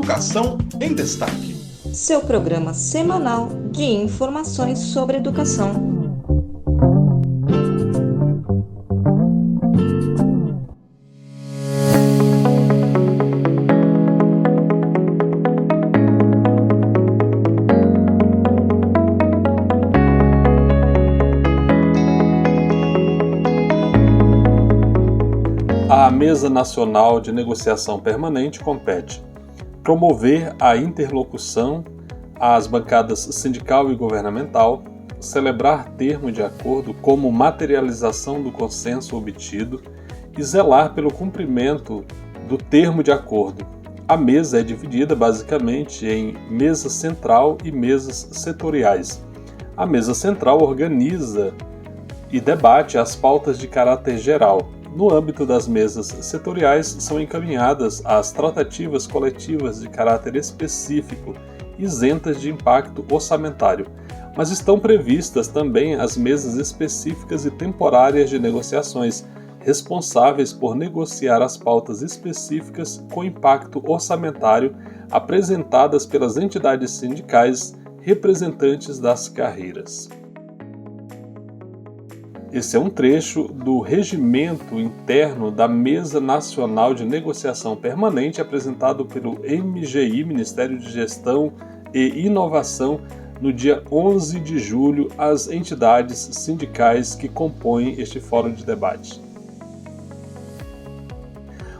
Educação em Destaque. Seu programa semanal de informações sobre educação. A Mesa Nacional de Negociação Permanente compete promover a interlocução às bancadas sindical e governamental, celebrar termo de acordo como materialização do consenso obtido e zelar pelo cumprimento do termo de acordo. A mesa é dividida basicamente em mesa central e mesas setoriais. A mesa central organiza e debate as pautas de caráter geral. No âmbito das mesas setoriais, são encaminhadas as tratativas coletivas de caráter específico, isentas de impacto orçamentário, mas estão previstas também as mesas específicas e temporárias de negociações, responsáveis por negociar as pautas específicas com impacto orçamentário apresentadas pelas entidades sindicais representantes das carreiras. Esse é um trecho do regimento interno da Mesa Nacional de Negociação Permanente apresentado pelo MGI, Ministério de Gestão e Inovação, no dia 11 de julho às entidades sindicais que compõem este fórum de debate.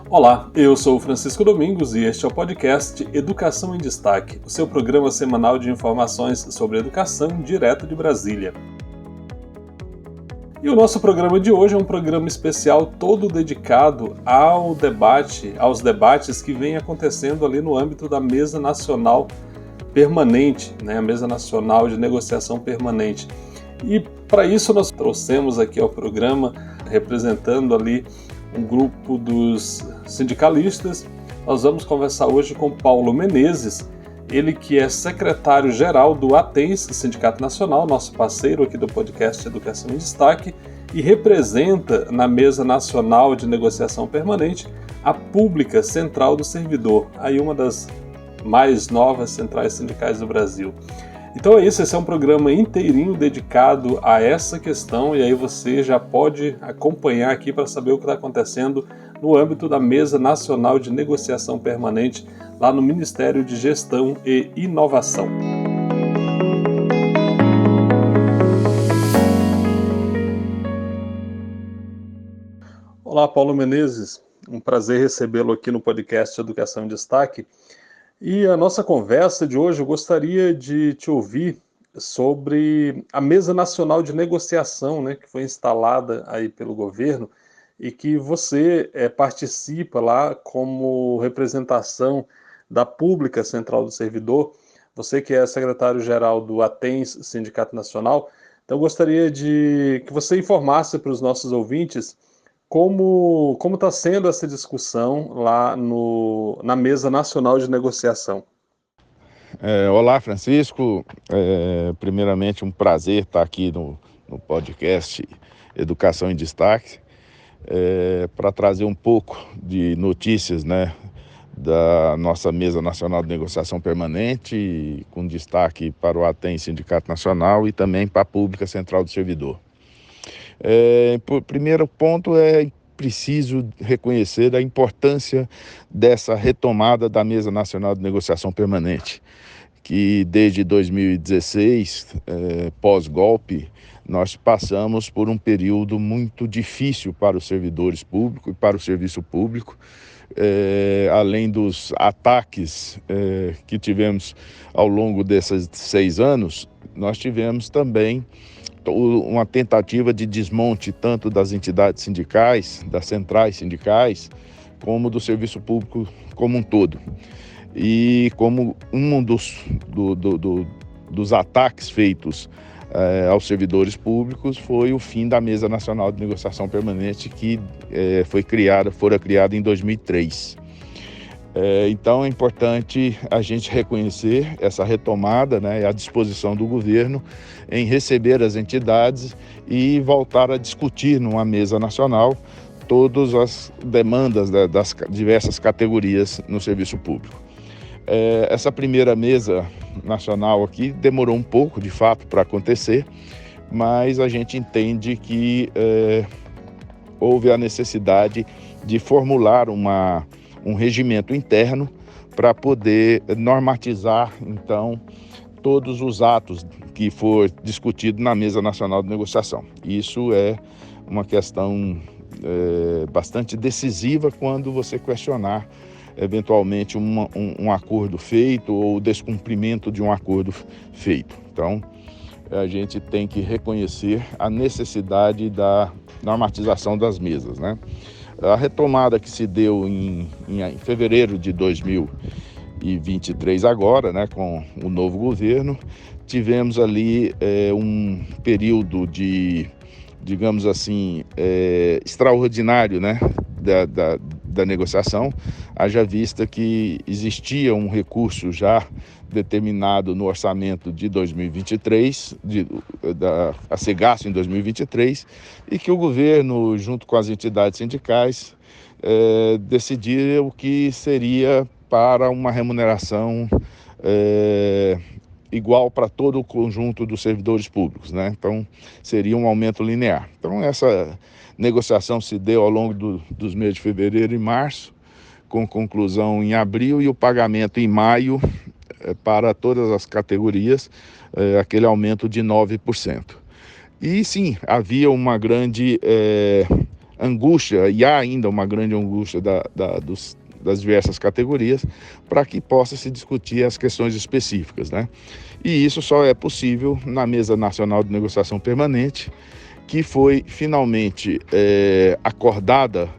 Olá, eu sou o Francisco Domingos e este é o podcast Educação em Destaque, o seu programa semanal de informações sobre educação direto de Brasília. E o nosso programa de hoje é um programa especial todo dedicado aos debates que vêm acontecendo ali no âmbito da Mesa Nacional Permanente, a Mesa Nacional de Negociação Permanente. E para isso nós trouxemos aqui ao programa, representando ali um grupo dos sindicalistas, nós vamos conversar hoje com Paulo Menezes, ele que é secretário-geral do ATENS, Sindicato Nacional, nosso parceiro aqui do podcast Educação em Destaque, e representa na Mesa Nacional de Negociação Permanente a Pública Central do Servidor, aí uma das mais novas centrais sindicais do Brasil. Então é isso, esse é um programa inteirinho dedicado a essa questão e aí você já pode acompanhar aqui para saber o que está acontecendo no âmbito da Mesa Nacional de Negociação Permanente lá no Ministério de Gestão e Inovação. Olá, Paulo Menezes, um prazer recebê-lo aqui no podcast Educação em Destaque. E a nossa conversa de hoje, eu gostaria de te ouvir sobre a Mesa Nacional de Negociação, que foi instalada aí pelo governo e que você participa lá como representação da Pública Central do Servidor, você que é secretário-geral do ATENS, Sindicato Nacional. Então, eu gostaria de que você informasse para os nossos ouvintes como está sendo essa discussão lá na Mesa Nacional de Negociação. Olá, Francisco. Primeiramente, um prazer estar aqui no podcast Educação em Destaque, para trazer um pouco de notícias, da nossa Mesa Nacional de Negociação Permanente, com destaque para o ATENS Sindicato Nacional e também para a Pública Central do Servidor. Primeiro ponto, é preciso reconhecer a importância dessa retomada da Mesa Nacional de Negociação Permanente, que desde 2016, pós-golpe, nós passamos por um período muito difícil para os servidores públicos e para o serviço público, além dos ataques que tivemos ao longo desses 6 anos, nós tivemos também uma tentativa de desmonte tanto das entidades sindicais, das centrais sindicais, como do serviço público como um todo. E como um dos ataques feitos aos servidores públicos foi o fim da Mesa Nacional de Negociação Permanente, que fora criada em 2003. Então é importante a gente reconhecer essa retomada, a disposição do governo em receber as entidades e voltar a discutir numa mesa nacional todas as demandas das diversas categorias no serviço público. Essa primeira mesa nacional aqui demorou um pouco, de fato, para acontecer, mas a gente entende que houve a necessidade de formular um regimento interno para poder normatizar, então, todos os atos que for discutido na Mesa Nacional de Negociação. Isso é uma questão bastante decisiva quando você questionar, eventualmente, um acordo feito ou o descumprimento de um acordo feito. Então, a gente tem que reconhecer a necessidade da normatização das mesas, né? A retomada que se deu em fevereiro de 2023 agora, né, com o novo governo, tivemos ali um período de, digamos assim, extraordinário, né, da negociação, haja vista que existia um recurso já determinado no orçamento de 2023, a ser gasto em 2023, e que o governo, junto com as entidades sindicais, decidiu que seria para uma remuneração igual para todo o conjunto dos servidores públicos, né? Então, seria um aumento linear. Então, essa negociação se deu ao longo dos meses de fevereiro e março, com conclusão em abril e o pagamento em maio para todas as categorias, aquele aumento de 9%. E sim, havia uma grande angústia, e há ainda uma grande angústia das diversas categorias, para que possa se discutir as questões específicas, né? E isso só é possível na Mesa Nacional de Negociação Permanente, que foi finalmente acordado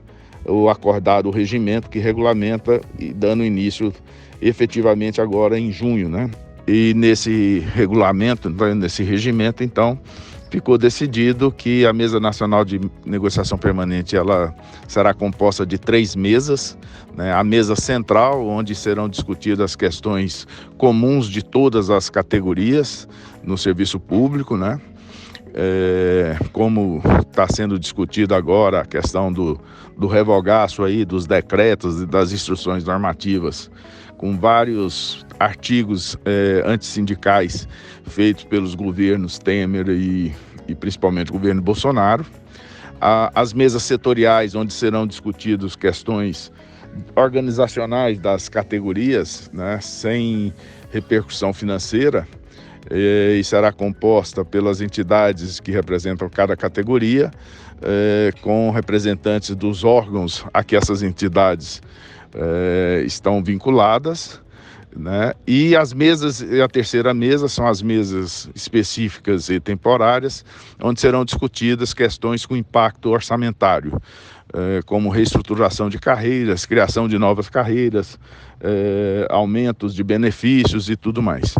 o regimento que regulamenta, e dando início efetivamente agora em junho, né? E nesse regulamento, nesse regimento, então, ficou decidido que a Mesa Nacional de Negociação Permanente ela será composta de 3 mesas, né? A mesa central, onde serão discutidas as questões comuns de todas as categorias no serviço público, né? Como está sendo discutido agora a questão do revogaço aí dos decretos e das instruções normativas, com vários artigos antissindicais feitos pelos governos Temer e principalmente o governo Bolsonaro. As mesas setoriais, onde serão discutidas questões organizacionais das categorias, né, sem repercussão financeira, e será composta pelas entidades que representam cada categoria, com representantes dos órgãos a que essas entidades estão vinculadas, né? E as mesas, a terceira mesa são as mesas específicas e temporárias, onde serão discutidas questões com impacto orçamentário, como reestruturação de carreiras, criação de novas carreiras, aumentos de benefícios e tudo mais.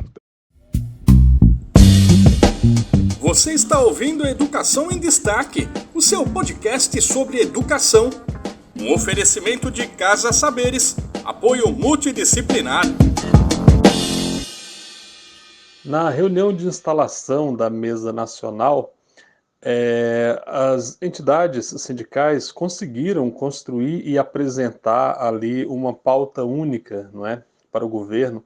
Você está ouvindo Educação em Destaque, o seu podcast sobre educação. Um oferecimento de Casa Saberes, apoio multidisciplinar. Na reunião de instalação da Mesa Nacional, as entidades sindicais conseguiram construir e apresentar ali uma pauta única, não é, para o governo,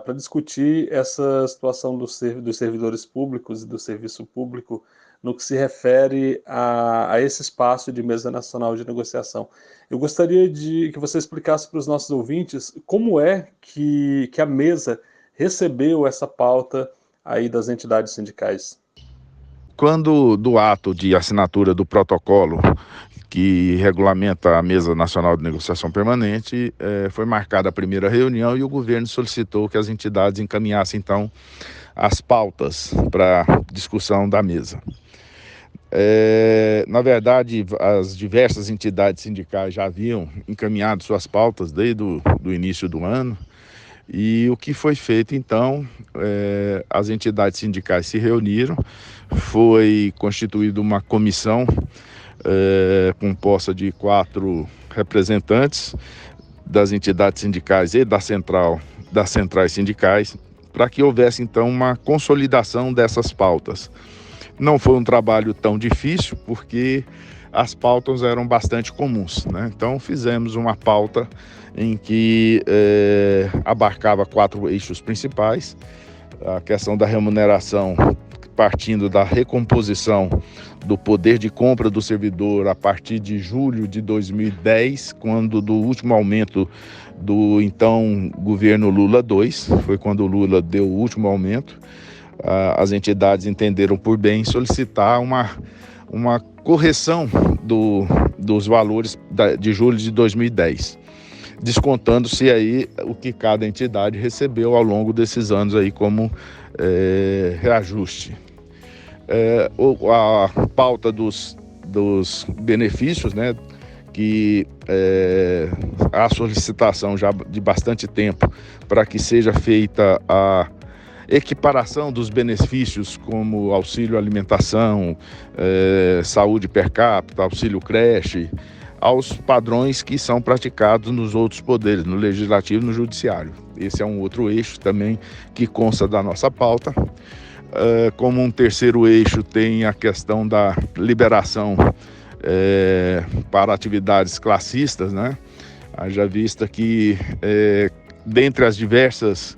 para discutir essa situação dos servidores públicos e do serviço público no que se refere a esse espaço de Mesa Nacional de Negociação. Eu gostaria que você explicasse para os nossos ouvintes como é que a mesa recebeu essa pauta aí das entidades sindicais. Quando do ato de assinatura do protocolo que regulamenta a Mesa Nacional de Negociação Permanente, foi marcada a primeira reunião e o governo solicitou que as entidades encaminhassem, então, as pautas para discussão da mesa. Na verdade, as diversas entidades sindicais já haviam encaminhado suas pautas desde o início do ano, e o que foi feito, então, as entidades sindicais se reuniram, foi constituída uma comissão composta de 4 representantes das entidades sindicais e das centrais sindicais, para que houvesse, então, uma consolidação dessas pautas. Não foi um trabalho tão difícil, porque as pautas eram bastante comuns, né? Então fizemos uma pauta em que abarcava 4 eixos principais: a questão da remuneração, partindo da recomposição do poder de compra do servidor a partir de julho de 2010, quando do último aumento do então governo Lula II, foi quando o Lula deu o último aumento. As entidades entenderam por bem solicitar uma correção dos valores de julho de 2010, descontando-se aí o que cada entidade recebeu ao longo desses anos aí como reajuste. A pauta dos benefícios, né, que há solicitação já de bastante tempo para que seja feita a equiparação dos benefícios como auxílio alimentação, saúde per capita, auxílio creche, aos padrões que são praticados nos outros poderes, no legislativo e no judiciário. Esse é um outro eixo também que consta da nossa pauta. Como um terceiro eixo tem a questão da liberação para atividades classistas, né? Haja vista que dentre as diversas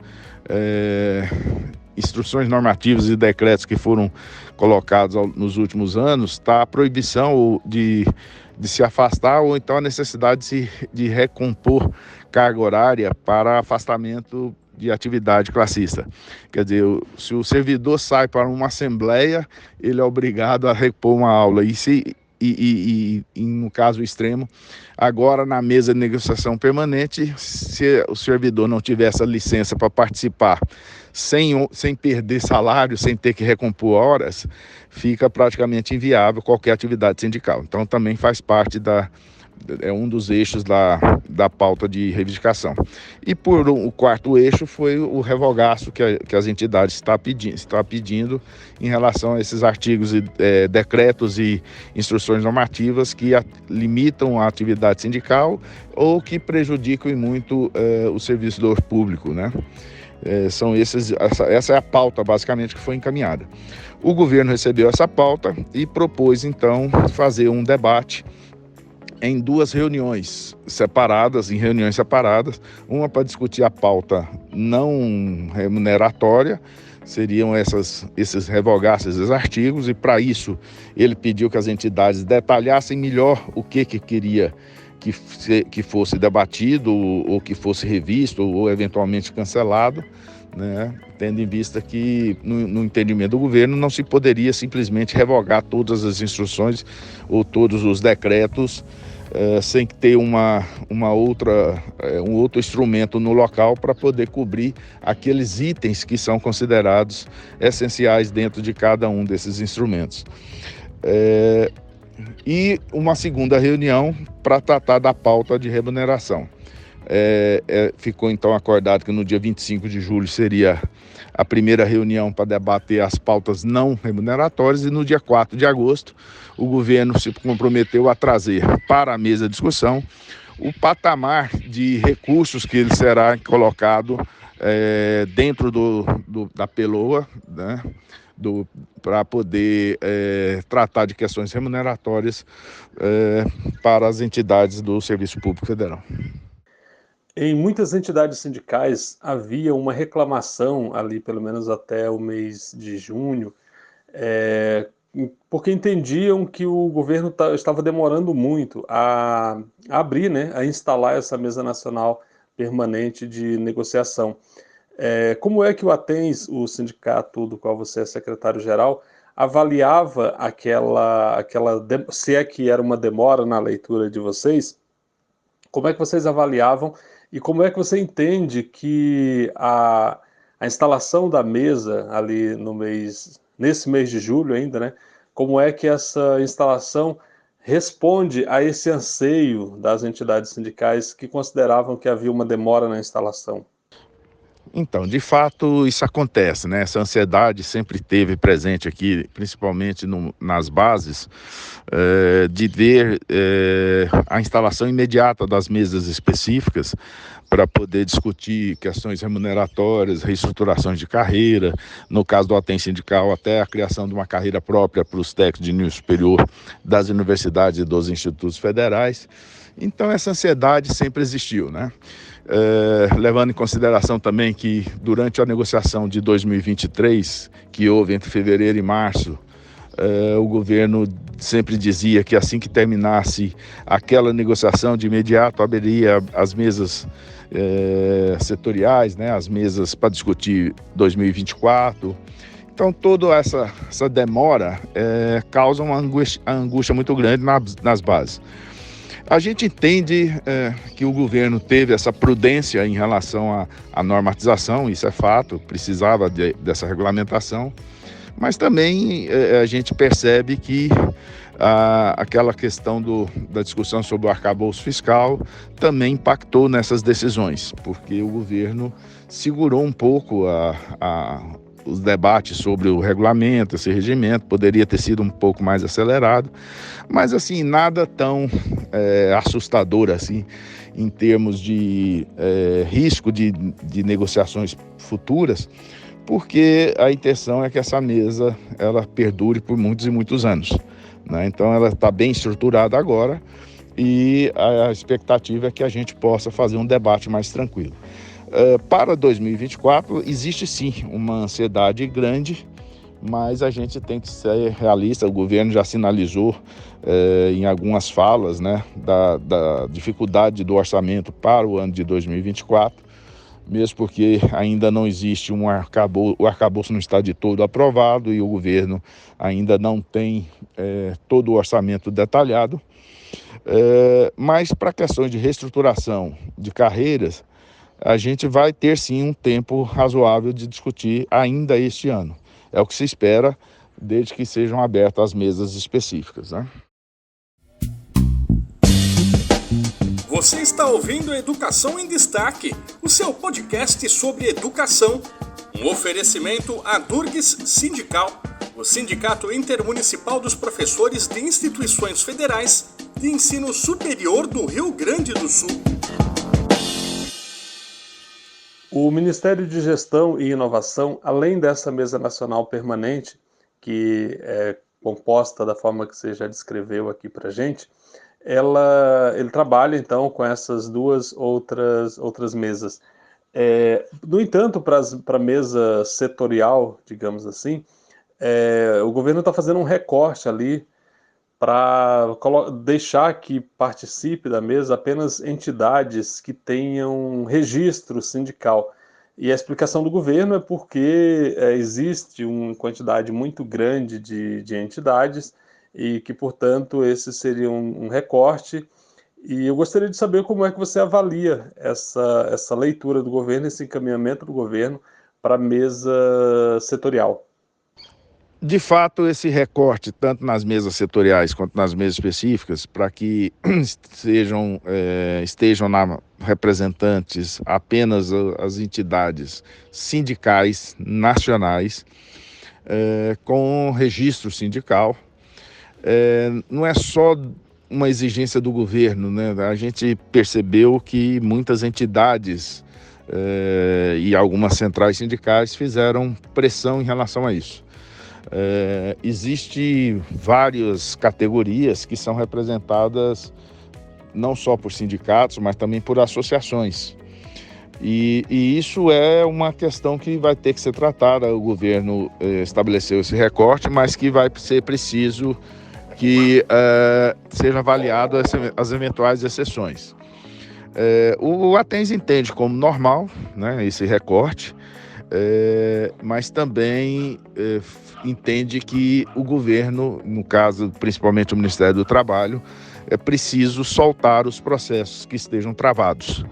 instruções normativas e decretos que foram colocados nos últimos anos, está a proibição de se afastar, ou então a necessidade de recompor carga horária para afastamento de atividade classista. Quer dizer, se o servidor sai para uma assembleia, ele é obrigado a repor uma aula. E no caso extremo, agora na mesa de negociação permanente, se o servidor não tiver essa licença para participar sem perder salário, sem ter que recompor horas, fica praticamente inviável qualquer atividade sindical. Então também faz parte é um dos eixos da pauta de reivindicação. E o quarto eixo foi o revogaço que as entidades estão pedindo em relação a esses artigos, decretos e instruções normativas que limitam a atividade sindical ou que prejudicam muito o servidor público, né? Essa é a pauta basicamente que foi encaminhada. O governo recebeu essa pauta e propôs então fazer um debate em reuniões separadas, uma para discutir a pauta não remuneratória, seriam esses revogaços, esses artigos, e para isso ele pediu que as entidades detalhassem melhor o que queria que fosse debatido, ou que fosse revisto, ou eventualmente cancelado, né? Tendo em vista que, no entendimento do governo, não se poderia simplesmente revogar todas as instruções ou todos os decretos sem ter um outro instrumento no local para poder cobrir aqueles itens que são considerados essenciais dentro de cada um desses instrumentos. E uma segunda reunião para tratar da pauta de remuneração. Ficou então acordado que no dia 25 de julho seria a primeira reunião para debater as pautas não remuneratórias, e no dia 4 de agosto o governo se comprometeu a trazer para a mesa de discussão o patamar de recursos que ele será colocado dentro da PELOA, né, para poder tratar de questões remuneratórias para as entidades do Serviço Público Federal. Em muitas entidades sindicais havia uma reclamação ali, pelo menos até o mês de junho, porque entendiam que o governo estava demorando muito a abrir, né, a instalar essa mesa nacional permanente de negociação. Como é que o ATENS, o sindicato do qual você é secretário-geral, avaliava se é que era uma demora na leitura de vocês? Como é que vocês avaliavam e como é que você entende que a instalação da mesa ali nesse mês de julho ainda, né? Como é que essa instalação responde a esse anseio das entidades sindicais que consideravam que havia uma demora na instalação? Então, de fato, isso acontece, né? Essa ansiedade sempre esteve presente aqui, principalmente nas bases, de ver a instalação imediata das mesas específicas para poder discutir questões remuneratórias, reestruturações de carreira, no caso do Aten Sindical, até a criação de uma carreira própria para os técnicos de nível superior das universidades e dos institutos federais. Então, essa ansiedade sempre existiu, né? Levando em consideração também que durante a negociação de 2023, que houve entre fevereiro e março, o governo sempre dizia que assim que terminasse aquela negociação, de imediato abriria as mesas setoriais, né, as mesas para discutir 2024. Então toda essa demora causa uma angústia muito grande nas bases. A gente entende que o governo teve essa prudência em relação à normatização, isso é fato, precisava dessa regulamentação, mas também a gente percebe que aquela questão da discussão sobre o arcabouço fiscal também impactou nessas decisões, porque o governo segurou um pouco os debates sobre o regulamento, esse regimento, poderia ter sido um pouco mais acelerado, mas assim, nada tão assustador assim, em termos de risco de negociações futuras, porque a intenção é que essa mesa ela perdure por muitos e muitos anos, né? Então ela está bem estruturada agora e a expectativa é que a gente possa fazer um debate mais tranquilo. Para 2024, existe sim uma ansiedade grande, mas a gente tem que ser realista. O governo já sinalizou em algumas falas, né, da dificuldade do orçamento para o ano de 2024, mesmo porque ainda não existe o arcabouço não está de todo aprovado e o governo ainda não tem todo o orçamento detalhado. Mas para questões de reestruturação de carreiras, a gente vai ter sim um tempo razoável de discutir ainda este ano. É o que se espera, desde que sejam abertas as mesas específicas, né? Você está ouvindo Educação em Destaque, o seu podcast sobre educação. Um oferecimento à Durgues Sindical, o Sindicato Intermunicipal dos Professores de Instituições Federais de Ensino Superior do Rio Grande do Sul. O Ministério de Gestão e Inovação, além dessa mesa nacional permanente, que é composta da forma que você já descreveu aqui para a gente, ele trabalha então com essas duas outras mesas. No entanto, para a mesa setorial, digamos assim, o governo está fazendo um recorte ali para deixar que participe da mesa apenas entidades que tenham registro sindical. E a explicação do governo é porque existe uma quantidade muito grande de entidades e que, portanto, esse seria um recorte. E eu gostaria de saber como é que você avalia essa leitura do governo, esse encaminhamento do governo para a mesa setorial. De fato, esse recorte, tanto nas mesas setoriais quanto nas mesas específicas, para que estejam representantes apenas as entidades sindicais nacionais com registro sindical, não é só uma exigência do governo, né? A gente percebeu que muitas entidades e algumas centrais sindicais fizeram pressão em relação a isso. Existem várias categorias que são representadas não só por sindicatos, mas também por associações. E isso é uma questão que vai ter que ser tratada. O governo estabeleceu esse recorte, mas que vai ser preciso que seja avaliado as eventuais exceções. O Atens entende como normal, né, esse recorte, mas também entende que o governo, no caso principalmente o Ministério do Trabalho, é preciso soltar os processos que estejam travados,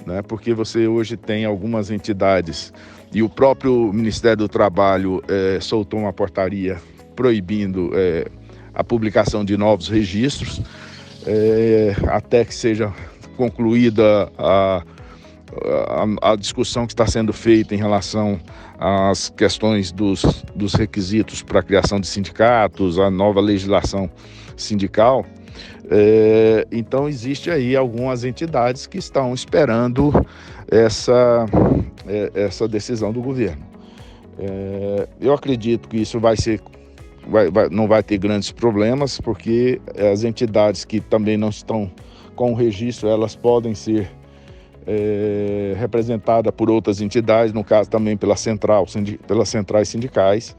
né? Porque você hoje tem algumas entidades e o próprio Ministério do Trabalho soltou uma portaria proibindo a publicação de novos registros até que seja concluída a discussão que está sendo feita em relação às questões dos requisitos para a criação de sindicatos, a nova legislação sindical. Então, existe aí algumas entidades que estão esperando essa decisão do governo. Eu acredito que isso não vai ter grandes problemas, porque as entidades que também não estão com o registro, elas podem ser representadas por outras entidades, no caso também pelas centrais sindicais,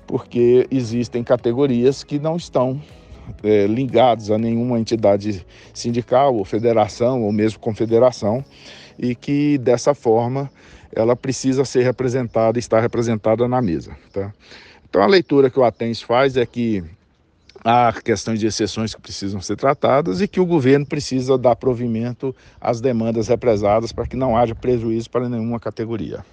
porque existem categorias que não estão ligadas a nenhuma entidade sindical ou federação ou mesmo confederação, e que dessa forma ela precisa ser representada, estar representada na mesa, tá? Então, a leitura que o ATENS faz é que há questões de exceções que precisam ser tratadas e que o governo precisa dar provimento às demandas represadas para que não haja prejuízo para nenhuma categoria.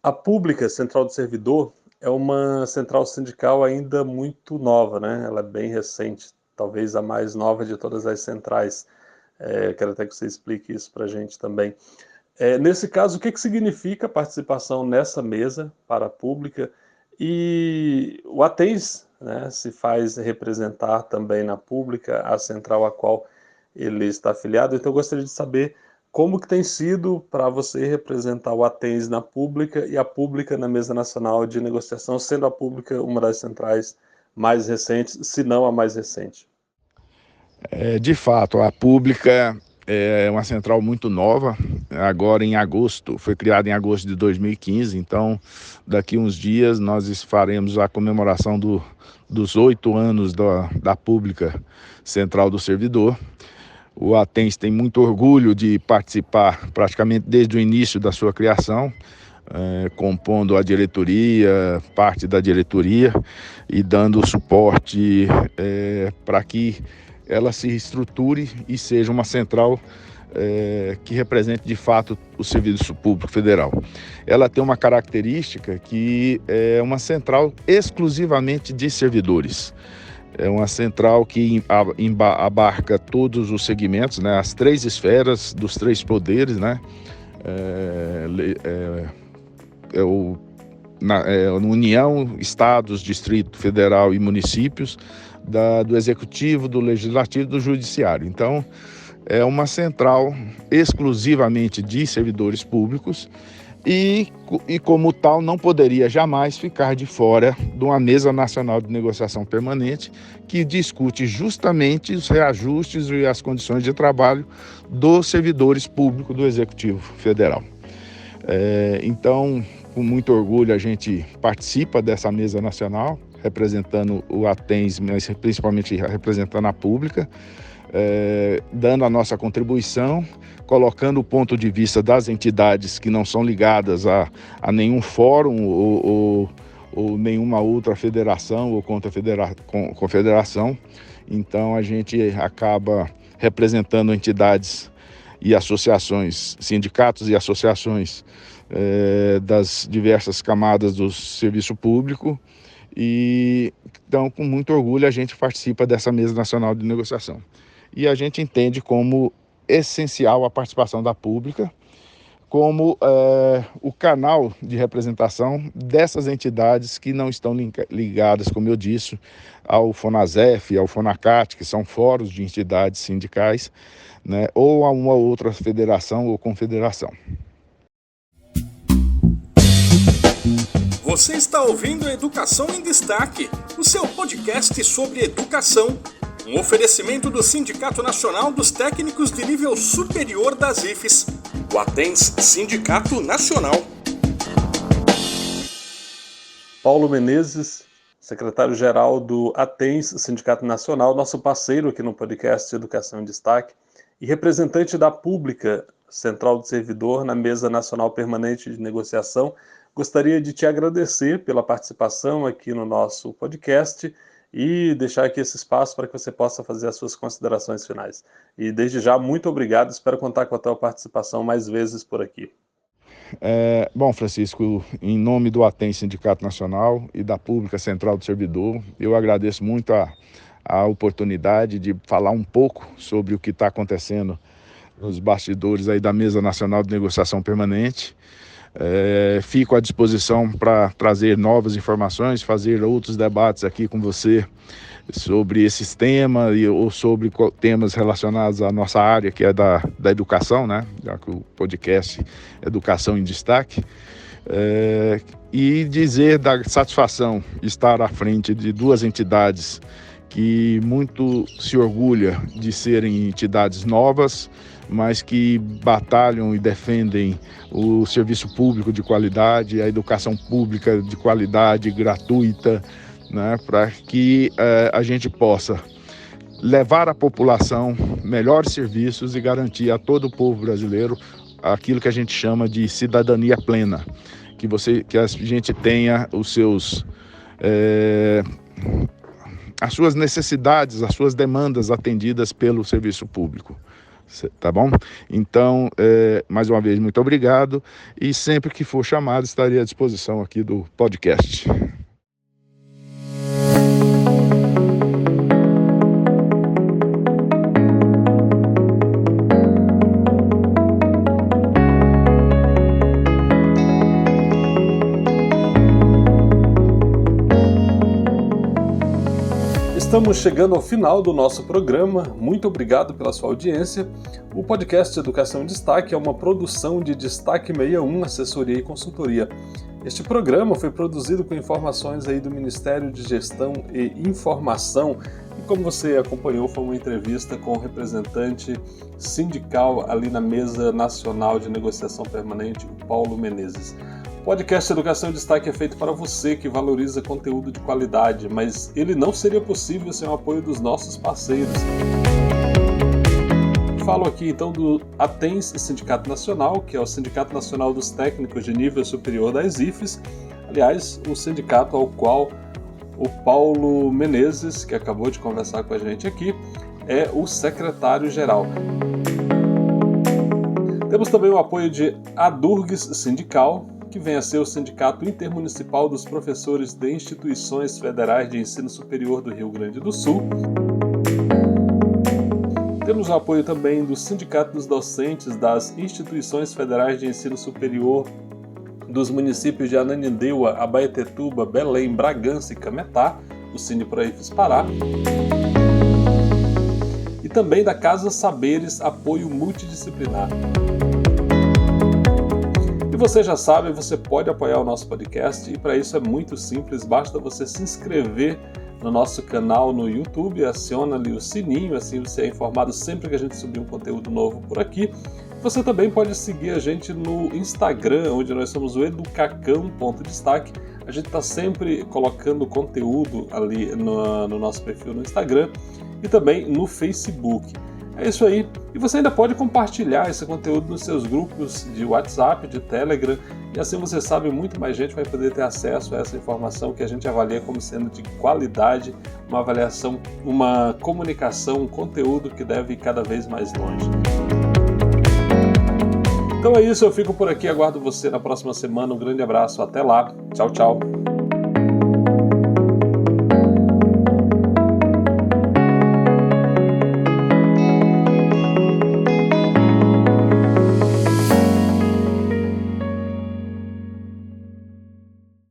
A Pública Central do Servidor é uma central sindical ainda muito nova, né? Ela é bem recente, talvez a mais nova de todas as centrais. Eu quero até que você explique isso para a gente também. Nesse caso, o que significa a participação nessa mesa para a Pública? E o ATENS, né, se faz representar também na Pública, a central a qual ele está afiliado. Então eu gostaria de saber como que tem sido para você representar o ATENS na Pública e a Pública na Mesa Nacional de Negociação, sendo a Pública uma das centrais mais recentes, se não a mais recente. De fato, a Pública é uma central muito nova, agora em agosto, foi criada em agosto de 2015, então daqui uns dias nós faremos a comemoração dos 8 anos da Pública Central do Servidor. O ATENS tem muito orgulho de participar praticamente desde o início da sua criação, compondo a diretoria, parte da diretoria e dando suporte para que ela se estruture e seja uma central que represente de fato o serviço público federal. Ela tem uma característica que é uma central exclusivamente de servidores. É uma central que abarca todos os segmentos, né, as 3 esferas dos 3 poderes, né, União, Estados, Distrito Federal e municípios, do Executivo, do Legislativo e do Judiciário. Então, é uma central exclusivamente de servidores públicos e como tal, não poderia jamais ficar de fora de uma mesa nacional de negociação permanente que discute justamente os reajustes e as condições de trabalho dos servidores públicos do Executivo Federal. Então, com muito orgulho, a gente participa dessa mesa nacional, representando o ATENS, mas principalmente representando a Pública, dando a nossa contribuição, colocando o ponto de vista das entidades que não são ligadas a nenhum fórum ou nenhuma outra federação ou confederação. Então a gente acaba representando entidades e associações, sindicatos e associações das diversas camadas do serviço público. E então, com muito orgulho, a gente participa dessa mesa nacional de negociação. E a gente entende como essencial a participação da Pública, como o canal de representação dessas entidades que não estão ligadas, como eu disse, ao FONASEF, ao FONACAT, que são fóruns de entidades sindicais, né, ou a uma outra federação ou confederação. Você está ouvindo Educação em Destaque, o seu podcast sobre educação. Um oferecimento do Sindicato Nacional dos Técnicos de Nível Superior das IFES, o ATENS Sindicato Nacional. Paulo Menezes, secretário-geral do ATENS Sindicato Nacional, nosso parceiro aqui no podcast Educação em Destaque, e representante da Pública Central do Servidor na Mesa Nacional Permanente de Negociação. Gostaria de te agradecer pela participação aqui no nosso podcast e deixar aqui esse espaço para que você possa fazer as suas considerações finais. E desde já, muito obrigado, espero contar com a tua participação mais vezes por aqui. Bom, Francisco, em nome do ATENS Sindicato Nacional e da Pública Central do Servidor, eu agradeço muito a oportunidade de falar um pouco sobre o que está acontecendo nos bastidores aí da Mesa Nacional de Negociação Permanente. Fico à disposição para trazer novas informações, fazer outros debates aqui com você sobre esses temas ou sobre temas relacionados à nossa área, que é da educação, né? Já que o podcast Educação em Destaque. E dizer da satisfação de estar à frente de duas entidades que muito se orgulha de serem entidades novas, mas que batalham e defendem o serviço público de qualidade, a educação pública de qualidade, gratuita, né, para que a gente possa levar à população melhores serviços e garantir a todo o povo brasileiro aquilo que a gente chama de cidadania plena, que a gente tenha as suas necessidades, as suas demandas atendidas pelo serviço público. Tá bom? Então, mais uma vez, muito obrigado, e sempre que for chamado, estarei à disposição aqui do podcast. Estamos chegando ao final do nosso programa. Muito obrigado pela sua audiência. O podcast Educação em Destaque é uma produção de Destaque 61, assessoria e consultoria. Este programa foi produzido com informações aí do Ministério de Gestão e Informação. E como você acompanhou, foi uma entrevista com o representante sindical ali na Mesa Nacional de Negociação Permanente, o Paulo Menezes. O podcast Educação em Destaque é feito para você que valoriza conteúdo de qualidade, mas ele não seria possível sem o apoio dos nossos parceiros. Falo aqui então do ATENS Sindicato Nacional, que é o Sindicato Nacional dos Técnicos de Nível Superior das IFES, aliás, o sindicato ao qual o Paulo Menezes, que acabou de conversar com a gente aqui, é o secretário-geral. Temos também o apoio de ADURGS Sindical, que vem a ser o Sindicato Intermunicipal dos Professores de Instituições Federais de Ensino Superior do Rio Grande do Sul. Temos o apoio também do Sindicato dos Docentes das Instituições Federais de Ensino Superior dos municípios de Ananindeua, Abaetetuba, Belém, Bragança e Cametá, o Sindiproifes Pará. E também da Casa Saberes Apoio Multidisciplinar. E você já sabe, você pode apoiar o nosso podcast, e para isso é muito simples, basta você se inscrever no nosso canal no YouTube, aciona ali o sininho, assim você é informado sempre que a gente subir um conteúdo novo por aqui. Você também pode seguir a gente no Instagram, onde nós somos o educacão.destaque. A gente está sempre colocando conteúdo ali no nosso perfil no Instagram e também no Facebook. É isso aí. E você ainda pode compartilhar esse conteúdo nos seus grupos de WhatsApp, de Telegram, e assim você sabe, muito mais gente vai poder ter acesso a essa informação que a gente avalia como sendo de qualidade, uma avaliação, uma comunicação, um conteúdo que deve ir cada vez mais longe. Então é isso, eu fico por aqui, aguardo você na próxima semana. Um grande abraço, até lá. Tchau, tchau.